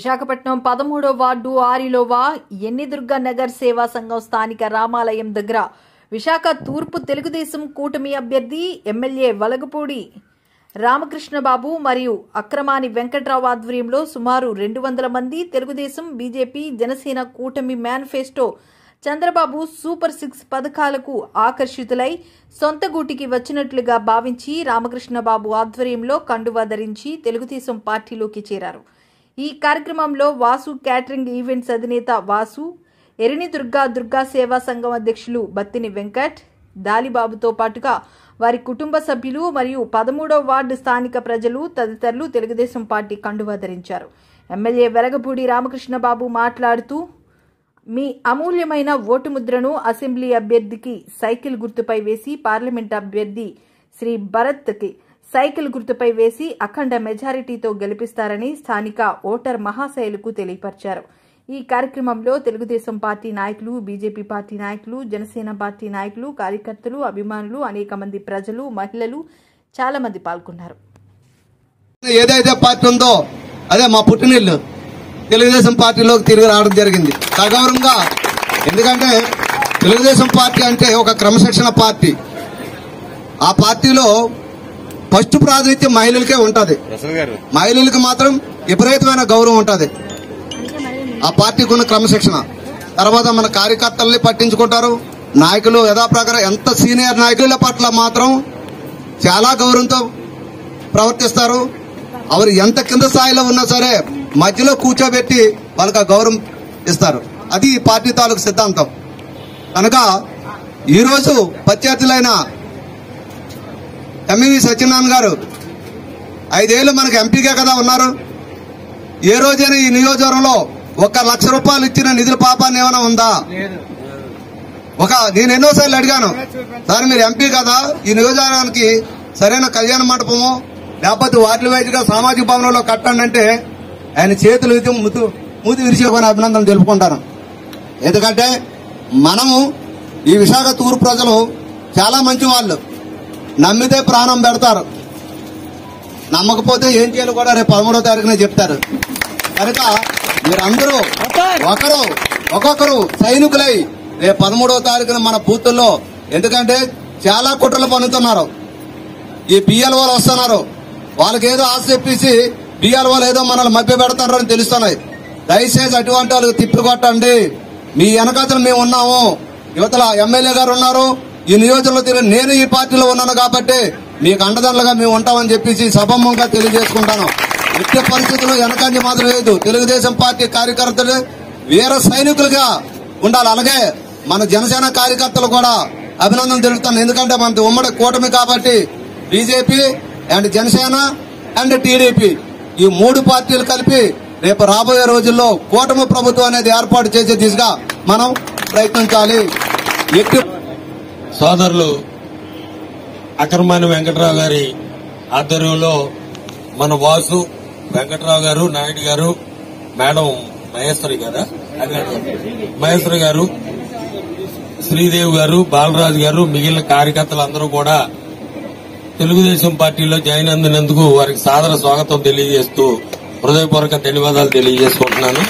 Visakhapatnam 13వ ward Arilova ఎన్నిదుర్గ Nagar సేవా సంఘం స్థానిక రామాలయం దగ్గర విశాఖ తూర్పు తెలుగుదేశం కూటమి అభ్యర్థి ఎమ్మెల్యే వలగపూడి రామకృష్ణబాబు మరియు అక్రమాని వెంకట్రావు ఆధ్వర్యంలో సుమారు 200 మంది తెలుగుదేశం బీజేపీ జనసేన కూటమి మేనిఫెస్టో చంద్రబాబు సూపర్ 6 పథకాలకు ఆకర్షితులై సొంత గూటికి వచ్చినట్లుగా భావించి రామకృష్ణబాబు ఆధ్వర్యంలో కండువా ధరించి తెలుగుదేశం పార్టీలోకి చేరారు. ఈ కార్యక్రమంలో వాసు క్యాటరింగ్ ఈవెంట్స్ అధినేత వాసు, ఎరినిదుర్గా సేవా సంఘం అధ్యక్షులు బత్తిని వెంకట్, దాలిబాబుతో పాటుగా వారి కుటుంబ సభ్యులు మరియు 13వ వార్డు స్థానిక ప్రజలు తదితరులు తెలుగుదేశం పార్టీ కండువా ధరించారు. ఎమ్మెల్యే వెలగపూడి రామకృష్ణబాబు మాట్లాడుతూ, మీ అమూల్యమైన ఓటు ముద్రను అసెంబ్లీ అభ్యర్థికి సైకిల్ గుర్తుపై వేసి, పార్లమెంట్ అభ్యర్థి శ్రీ భరత్కి సైకిల్ గుర్తుపై వేసి అఖండ మెజారిటీతో గెలిపిస్తారని స్థానిక ఓటర్ మహాశైలుకు తెలియపరిచారు. ఈ కార్యక్రమంలో తెలుగుదేశం పార్టీ నాయకులు, బీజేపీ పార్టీ నాయకులు, జనసేన పార్టీ నాయకులు, కార్యకర్తలు, అభిమానులు, అనేక మంది ప్రజలు, మహిళలు చాలా మంది పాల్గొన్నారు. ఏదైతే పార్టీ ఉందో అదే మా పుట్టినిల్లు తెలుగుదేశం పార్టీలోకి తిరిగి రావడం జరిగింది సగౌరవంగా. ఎందుకంటే తెలుగుదేశం పార్టీ అంటే ఒక క్రమశిక్షణ పార్టీ. ఆ పార్టీలో ఫస్ట్ ప్రాతినిధ్యం మహిళలకే ఉంటది. మహిళలకు మాత్రం విపరీతమైన గౌరవం ఉంటది. ఆ పార్టీకి ఉన్న క్రమశిక్షణ. తర్వాత మన కార్యకర్తల్ని పట్టించుకుంటారు. నాయకులు యథాప్రకారం ఎంత సీనియర్ నాయకుల పట్ల మాత్రం చాలా గౌరవంతో ప్రవర్తిస్తారు. వారు ఎంత కింద స్థాయిలో ఉన్నా సరే మధ్యలో కూర్చోబెట్టి వాళ్ళకి గౌరవం ఇస్తారు. అది ఈ పార్టీ తాలూకు సిద్ధాంతం. కనుక ఈరోజు ప్రత్యర్థులైన ఎంవి సత్యనారాయణ గారు 5 ఏళ్లు మనకు ఎంపీగా కదా ఉన్నారు. ఏ రోజైనా ఈ నియోజకవర్గంలో 1 లక్ష రూపాయలు ఇచ్చిన నిధుల పాపాన్ని ఏమైనా ఉందా? నేను ఎన్నోసార్లు అడిగాను, సార్ మీరు ఎంపీ కదా, ఈ నియోజకవర్గానికి సరైన కళ్యాణ మండపము లేకపోతే వార్డుల వైద్యుగా సామాజిక భవనంలో కట్టండి అంటే ఆయన చేతులు మూతి విరిచేకొని అభినందనలు తెలుపుకుంటాను. ఎందుకంటే మనము ఈ విశాఖ తూర్పు ప్రజలు చాలా మంచి వాళ్ళు. నమ్మితే ప్రాణం పెడతారు, నమ్మకపోతే ఏం చేయాలో కూడా రేపు 13వ తారీఖునే చెప్తారు. కనుక మీరందరూ ఒక్కొక్కరు సైనికులై రేపు 13వ తారీఖున మన బూతుల్లో, ఎందుకంటే చాలా కుట్రలు పన్నుతున్నారు. ఈ బిఎల్ఓలు వస్తున్నారు, వాళ్ళకి ఏదో ఆశ చెప్పేసి బిఎల్ఓలు ఏదో మనల్ని మభ్య పెడతారు అని తెలుస్తున్నాయి. దయచేసి అటువంటి వాళ్ళకి తిప్పి కొట్టండి. మీ వెనకాతలు మేము ఉన్నాము, యువతల ఎమ్మెల్యే గారు ఉన్నారు, ఈ నియోజకవర్గంలో నేను ఈ పార్టీలో ఉన్నాను కాబట్టి మీకు అండదండలుగా మేము ఉంటామని చెప్పేసి సభముగా తెలియజేసుకుంటాను. ఎట్టి పరిస్థితుల్లో వెనకంజ మాత్రం లేదు. తెలుగుదేశం పార్టీ కార్యకర్తలు వీర సైనికులుగా ఉండాలి. అలాగే మన జనసేన కార్యకర్తలు కూడా అభినందన తెలుపుతాను. ఎందుకంటే మనది ఉమ్మడి కూటమి కాబట్టి BJP and Janasena and TDP ఈ 3 పార్టీలు కలిపి రేపు రాబోయే రోజుల్లో కూటమి ప్రభుత్వం అనేది ఏర్పాటు చేసే దిశగా మనం ప్రయత్నించాలి. సోదరులు అక్రమాని వెంకట్రావు గారి ఆధ్వర్యంలో మన వాసు, వెంకట్రావు గారు, నాయుడు గారు, మేడం మహేశ్వరి గారు, శ్రీదేవి గారు, బాలరాజు గారు, మిగిలిన కార్యకర్తలందరూ కూడా తెలుగుదేశం పార్టీలో జాయిన్ అందినందుకు వారికి సాదర స్వాగతం తెలియజేస్తూ హృదయపూర్వక ధన్యవాదాలు తెలియజేసుకుంటున్నాను.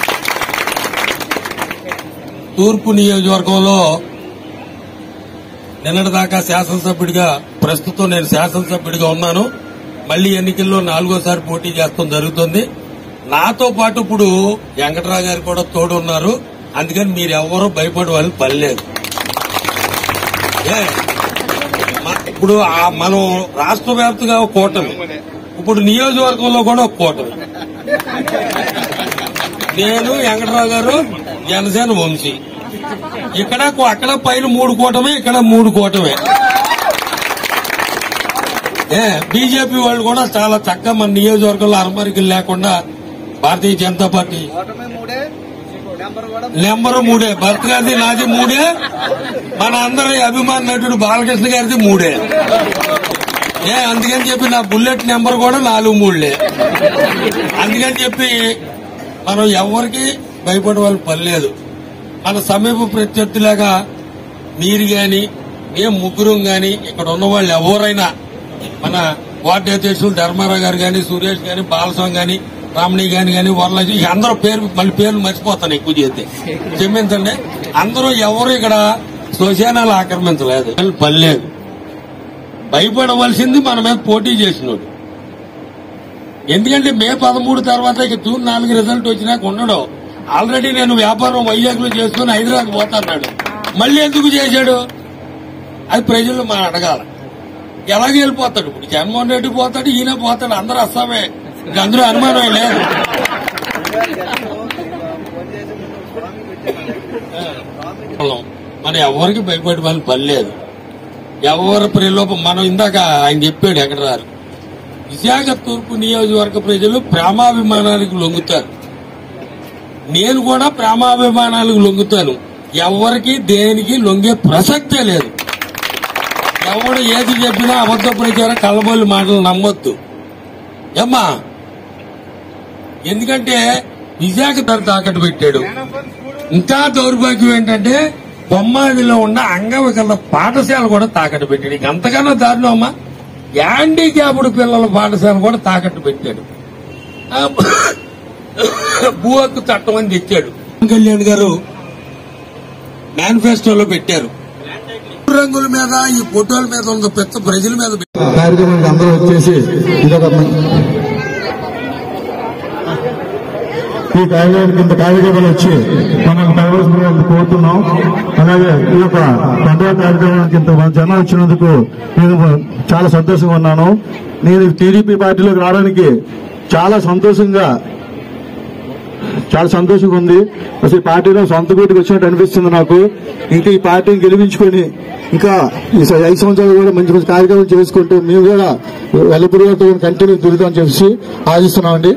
తూర్పు నియోజకవర్గంలో నిన్నటిదాకా శాసనసభ్యుడిగా, ప్రస్తుతం నేను శాసనసభ్యుడిగా ఉన్నాను. మళ్లీ ఎన్నికల్లో 4వ పోటీ చేస్తాం జరుగుతుంది. నాతో పాటు ఇప్పుడు వెంకట్రావు గారు కూడా తోడు ఉన్నారు. అందుకని మీరెవ్వరూ భయపడే వాళ్ళు పని లేదు. ఇప్పుడు మనం రాష్ట్ర వ్యాప్తంగా ఒక కూటమి, ఇప్పుడు నియోజకవర్గంలో కూడా ఒక కూటమి. నేను, వెంకట్రావు గారు, జనసేన వంశీ. అక్కడ పైన 3 కూటమి, ఇక్కడ 3 కూటమి. బీజేపీ వాళ్ళు కూడా చాలా చక్కగా మన నియోజకవర్గంలో అరమరికలు లేకుండా భారతీయ జనతా పార్టీ నెంబరు 3, భరత్ గారిది, నాది 3, మన అందరి అభిమాన నటుడు బాలకృష్ణ గారిది 3. అందుకని చెప్పి నా బుల్లెట్ నెంబర్ కూడా 4-3. అందుకని చెప్పి మనం ఎవరికి భయపడే వాళ్ళు పని లేదు. మన సమీప ప్రత్యర్థిలాగా మీరు గాని, మేము ముగ్గురం గాని, ఇక్కడ ఉన్న వాళ్ళు ఎవరైనా, మన వార్డు అధ్యక్షులు ధర్మారావు గారు గాని, సురేష్ గాని, బాలస్వామి గాని, రామణి గాని వరలక్ష్మి అందరూ మళ్ళీ పేర్లు మర్చిపోతాను ఎక్కువ చేస్తే క్షమించండి. అందరూ ఎవరు ఇక్కడ శ్మశానాలు ఆక్రమించలేదు, పర్లేదు. భయపడవలసింది మన మీద పోటీ చేసినోడు. ఎందుకంటే మే 13 తర్వాత ఇక జూన్ 4 రిజల్ట్ వచ్చినాక ఉండడు. ఆల్రెడీ నేను వ్యాపారం వైజాగ్ లో చేసుకుని హైదరాబాద్ పోతాన్నాడు. మళ్ళీ ఎందుకు చేశాడు అది ప్రజలు మనం అడగాల. ఎలాగే వెళ్ళిపోతాడు. ఇప్పుడు జగన్మోహన్ రెడ్డి పోతాడు, ఈయన పోతాడు, అందరూ అస్సామే. అందులో అనుమానం లేదు. మనం ఎవరికి భయపడే వాళ్ళు పర్లేదు. ఎవరు ప్రలోభం మనం ఇందాక ఆయన చెప్పాడు ఎక్కడ రారు. విశాఖ తూర్పు నియోజకవర్గ ప్రజలు ప్రేమాభిమానానికి లొంగుతారు. నేను కూడా ప్రేమాభిమానాలకు లొంగుతాను. ఎవరికి దేనికి లొంగే ప్రసక్తే లేదు. ఎవడు ఏది చెప్పినా అబద్ధ ప్రచారం కళ్ళబొల్లి మాటలు నమ్మొద్దు ఏమ్మా. ఎందుకంటే విశాఖ తాకట్టు పెట్టాడు. ఇంకా దౌర్భాగ్యం ఏంటంటే బొమ్మాదిలో ఉన్న అంగవికల పాఠశాల కూడా తాకట్టు పెట్టాడు. ఇక అంతకన్నా దారుణం అమ్మా. హ్యాండిక్యాప్డ్ పిల్లల పాఠశాల కూడా తాకట్టు పెట్టాడు. భూ హక్కు చట్టం అని తెచ్చాడు. కళ్యాణ్ గారు మేనిఫెస్టోలో పెట్టారు. రంగుల మీద ఈ ఫోటోల మీద ఉన్న పెద్ద ప్రజల మీద కార్యక్రమానికి అందరూ వచ్చేసి ఈ కార్యక్రమానికి ఇంత కార్యక్రమాలు వచ్చి మనం కలవలసిందిగా కోరుతున్నాం. అలాగే ఈ యొక్క పండుగ కార్యక్రమానికి ఇంత జనం వచ్చినందుకు నేను చాలా సంతోషంగా ఉన్నాను. నేను టీడీపీ పార్టీలోకి రావడానికి చాలా సంతోషంగా ఉంది. అసలు ఈ పార్టీలో సొంత వీటికి వచ్చినట్టు అనిపిస్తుంది నాకు. ఇంకా ఈ పార్టీని గెలిపించుకొని ఇంకా ఈ 5 సంవత్సరాలు కూడా మంచి మంచి కార్యక్రమాలు చేసుకుంటూ మేము కూడా వెల్లపురితో కంటిన్యూ తిరుగుతామని చెప్పి ఆశిస్తున్నామండి.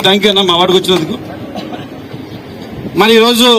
థ్యాంక్ యూ అన్న మా వాడికి వచ్చినందుకు. మరి ఈరోజు